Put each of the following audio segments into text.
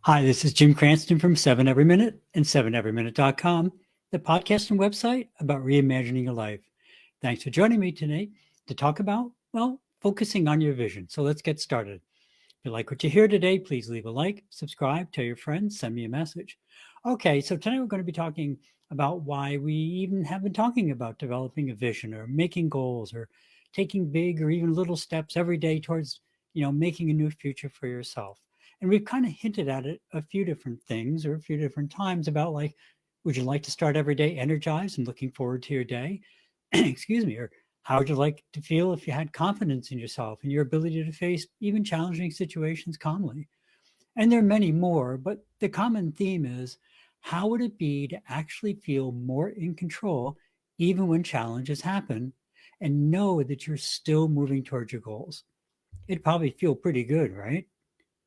Hi, this is Jim Cranston from 7 Every Minute and 7everyminute.com, the podcast and website about reimagining your life. Thanks for joining me today to talk about, well, focusing on your vision. So let's get started. If you like what you hear today, please leave a like, subscribe, tell your friends, send me a message. Okay, so today we're going to be talking about why we even have been talking about developing a vision or making goals or taking big or even little steps every day towards, making a new future for yourself. And we've kind of hinted at it a few different things or a few different times about like, would you like to start every day energized and looking forward to your day? Excuse me, or how would you like to feel if you had confidence in yourself and your ability to face even challenging situations calmly? And there are many more, but the common theme is how would it be to actually feel more in control even when challenges happen and know that you're still moving towards your goals? It'd probably feel pretty good, right?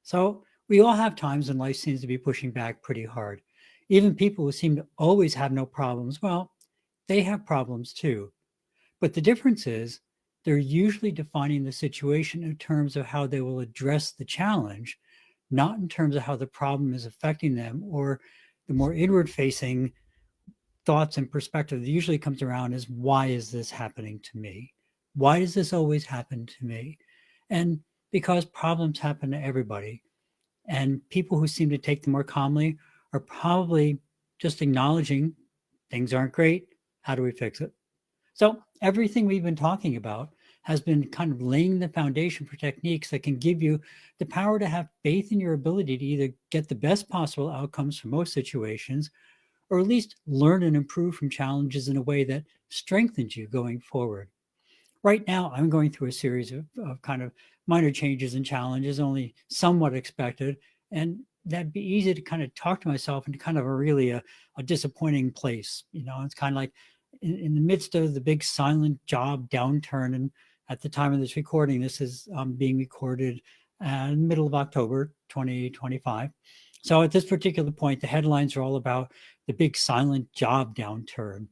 So we all have times when life seems to be pushing back pretty hard. Even people who seem to always have no problems, well, they have problems too. But the difference is they're usually defining the situation in terms of how they will address the challenge, not in terms of how the problem is affecting them or the more inward facing thoughts and perspective that usually comes around is why is this happening to me? Why does this always happen to me? And because problems happen to everybody. And people who seem to take them more calmly are probably just acknowledging things aren't great. How do we fix it? So, everything we've been talking about has been kind of laying the foundation for techniques that can give you the power to have faith in your ability to either get the best possible outcomes from most situations or at least learn and improve from challenges in a way that strengthens you going forward. Right now, I'm going through a series of kind of minor changes and challenges, only somewhat expected. And that'd be easy to kind of talk to myself into kind of a disappointing place. It's kind of like in the midst of the big silent job downturn. And at the time of this recording, this is being recorded in the middle of October 2025. So at this particular point, the headlines are all about the big silent job downturn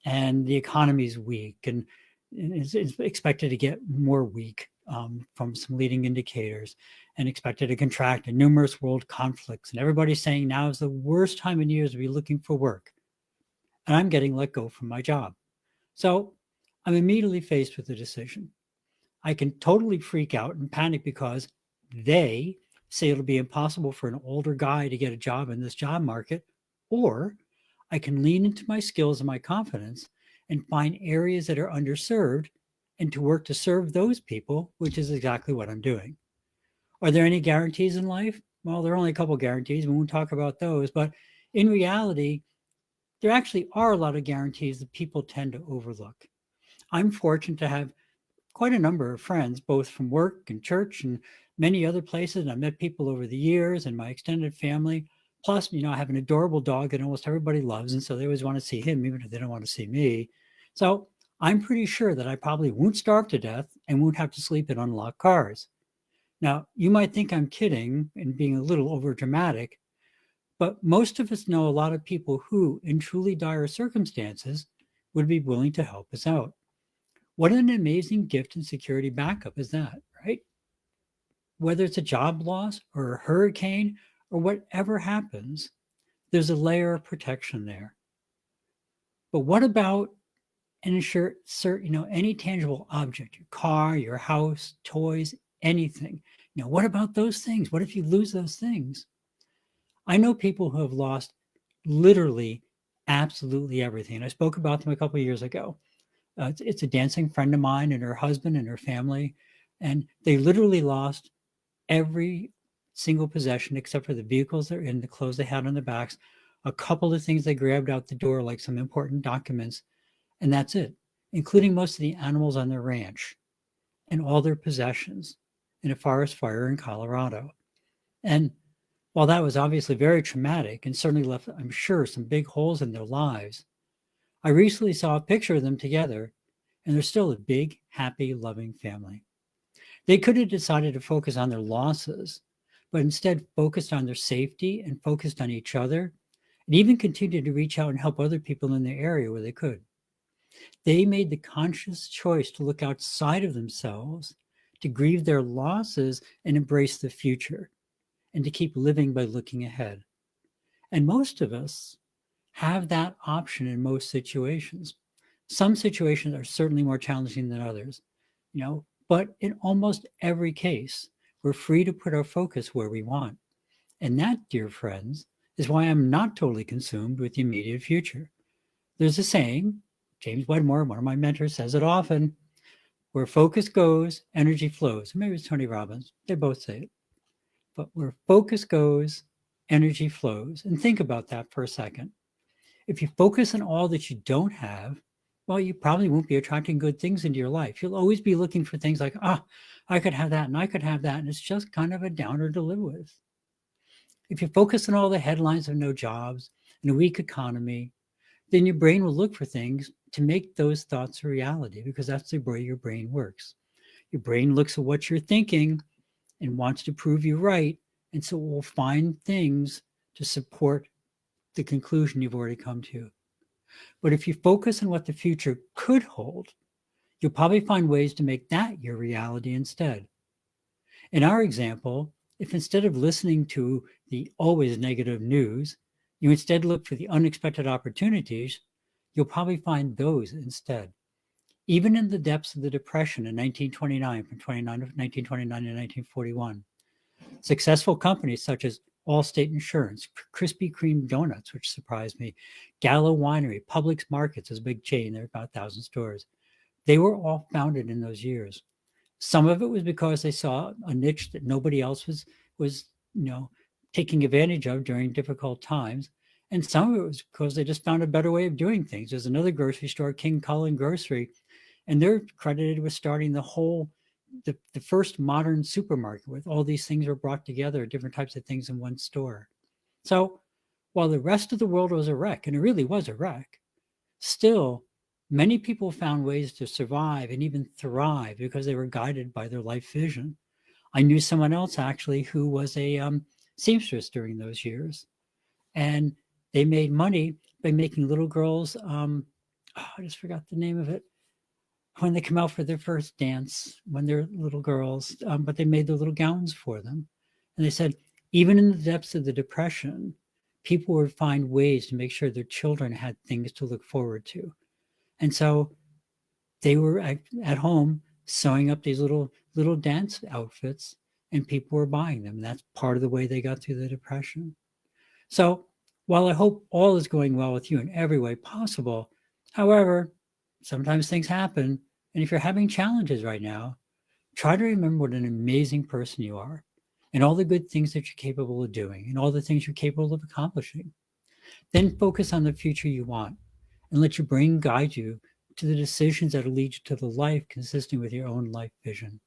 and the economy is weak and is expected to get more weak from some leading indicators and expected to contract in numerous world conflicts. And everybody's saying now is the worst time in years to be looking for work. And I'm getting let go from my job. So I'm immediately faced with a decision. I can totally freak out and panic because they say it'll be impossible for an older guy to get a job in this job market, or I can lean into my skills and my confidence and find areas that are underserved and to work to serve those people, which is exactly what I'm doing. Are there any guarantees in life? Well, there are only a couple of guarantees. We won't talk about those, but in reality, there actually are a lot of guarantees that people tend to overlook. I'm fortunate to have quite a number of friends, both from work and church and many other places. And I've met people over the years and my extended family. Plus, I have an adorable dog that almost everybody loves. And so they always want to see him, even if they don't want to see me. So I'm pretty sure that I probably won't starve to death and won't have to sleep in unlocked cars. Now, you might think I'm kidding and being a little over dramatic, but most of us know a lot of people who, in truly dire circumstances, would be willing to help us out. What an amazing gift and security backup is that, right? Whether it's a job loss or a hurricane or whatever happens, there's a layer of protection there. But what about an insure, any tangible object, your car, your house, toys, anything? What about those things? What if you lose those things? I know people who have lost literally absolutely everything. I spoke about them a couple of years ago. It's a dancing friend of mine and her husband and her family, and they literally lost every single possession except for the vehicles they're in, the clothes they had on their backs, a couple of things they grabbed out the door, like some important documents, and that's it, including most of the animals on their ranch and all their possessions in a forest fire in Colorado. And while that was obviously very traumatic and certainly left, I'm sure, some big holes in their lives, I recently saw a picture of them together, and they're still a big, happy, loving family. They could have decided to focus on their losses, but instead focused on their safety and focused on each other, and even continued to reach out and help other people in their area where they could. They made the conscious choice to look outside of themselves, to grieve their losses and embrace the future. and to keep living by looking ahead. And most of us have that option in most situations. Some situations are certainly more challenging than others, but in almost every case, we're free to put our focus where we want. And that, dear friends, is why I'm not totally consumed with the immediate future. There's a saying, James Wedmore, one of my mentors, says it often: where focus goes, energy flows. Maybe it's Tony Robbins. They both say it. But where focus goes, energy flows. And think about that for a second. If you focus on all that you don't have, well, you probably won't be attracting good things into your life. You'll always be looking for things like, I could have that and I could have that. And it's just kind of a downer to live with. If you focus on all the headlines of no jobs and a weak economy, then your brain will look for things to make those thoughts a reality, because that's the way your brain works. Your brain looks at what you're thinking and wants to prove you right. And so it will find things to support the conclusion you've already come to. But if you focus on what the future could hold, you'll probably find ways to make that your reality instead. In our example, if instead of listening to the always negative news, you instead look for the unexpected opportunities, you'll probably find those instead. Even in the depths of the Depression in 1929, from 1929 to 1941, successful companies such as Allstate Insurance, Krispy Kreme Donuts, which surprised me, Gallo Winery, Publix Markets is a big chain, there are about 1,000 stores. They were all founded in those years. Some of it was because they saw a niche that nobody else was taking advantage of during difficult times. And some of it was because they just found a better way of doing things. There's another grocery store, King Cullen Grocery, and they're credited with starting the first modern supermarket, with all these things were brought together, different types of things in one store. So while the rest of the world was a wreck, and it really was a wreck, still many people found ways to survive and even thrive because they were guided by their life vision. I knew someone else actually who was a seamstress during those years, and they made money by making little girls. I just forgot the name of it. When they come out for their first dance, when they're little girls, but they made their little gowns for them. And they said, even in the depths of the Depression, people would find ways to make sure their children had things to look forward to. And so they were at home sewing up these little dance outfits, and people were buying them. And that's part of the way they got through the Depression. So while I hope all is going well with you in every way possible, however, sometimes things happen. And if you're having challenges right now, try to remember what an amazing person you are, and all the good things that you're capable of doing, and all the things you're capable of accomplishing. Then focus on the future you want, and let your brain guide you to the decisions that will lead you to the life consistent with your own life vision.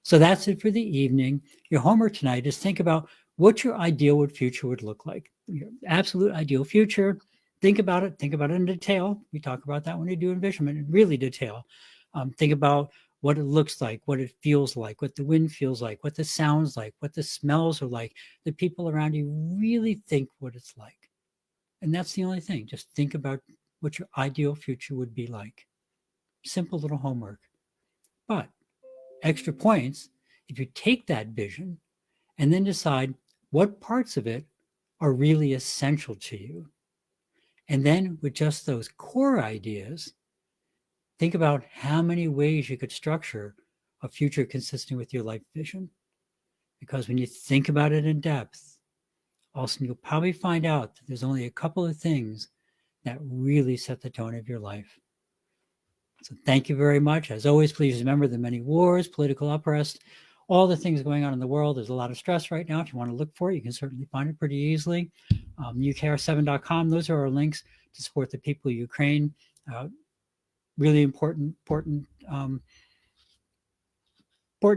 So that's it for the evening. Your homework tonight is think about what your ideal future would look like. Your absolute ideal future. Think about it. Think about it in detail. We talk about that when you do envisionment in really detail. Think about what it looks like, what it feels like, what the wind feels like, what the sounds like, what the smells are like, the people around you. Really think what it's like. And that's the only thing. Just think about what your ideal future would be like. Simple little homework. But extra points if you take that vision and then decide what parts of it are really essential to you. And then with just those core ideas, think about how many ways you could structure a future consistent with your life vision. Because when you think about it in depth, also you'll probably find out that there's only a couple of things that really set the tone of your life. So thank you very much. As always, please remember the many wars, political unrest, all the things going on in the world. There's a lot of stress right now. If you want to look for it, you can certainly find it pretty easily. UKR7.com, those are our links to support the people of Ukraine. Really important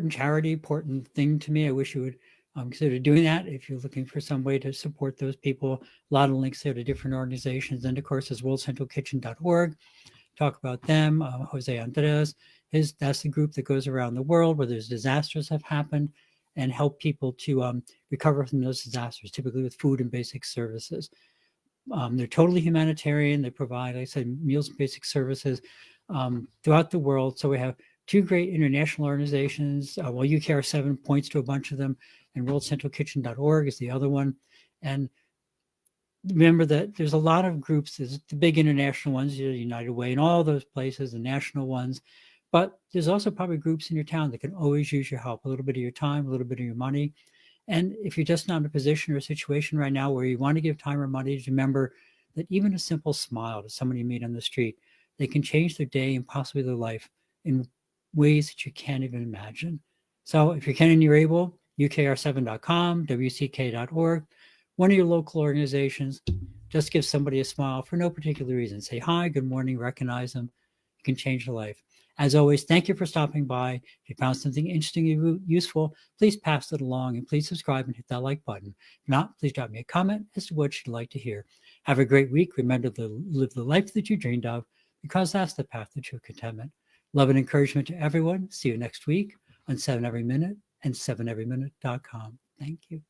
charity, important thing to me. I wish you would consider doing that if you're looking for some way to support those people. A lot of links there to different organizations. And of course, there's worldcentralkitchen.org. Talk about them. Jose Andres, that's the group that goes around the world where there's disasters have happened and help people to recover from those disasters, typically with food and basic services. They're totally humanitarian. They provide, like I said, meals and basic services throughout the world. So we have two great international organizations. UKR7 points to a bunch of them, and worldcentralkitchen.org is the other one. And remember that there's a lot of groups. There's the big international ones, United Way and all those places, the national ones. But there's also probably groups in your town that can always use your help, a little bit of your time, a little bit of your money. And if you're just not in a position or a situation right now where you want to give time or money, just remember that even a simple smile to someone you meet on the street, they can change their day and possibly their life in ways that you can't even imagine. So if you can and you're able, ukr7.com, wck.org, one of your local organizations, just give somebody a smile for no particular reason. Say hi, good morning, recognize them. You can change their life. As always, thank you for stopping by. If you found something interesting and useful, please pass it along and please subscribe and hit that like button. If not, please drop me a comment as to what you'd like to hear. Have a great week. Remember to live the life that you dreamed of, because that's the path to true contentment. Love and encouragement to everyone. See you next week on 7 Every Minute and 7everyminute.com. Thank you.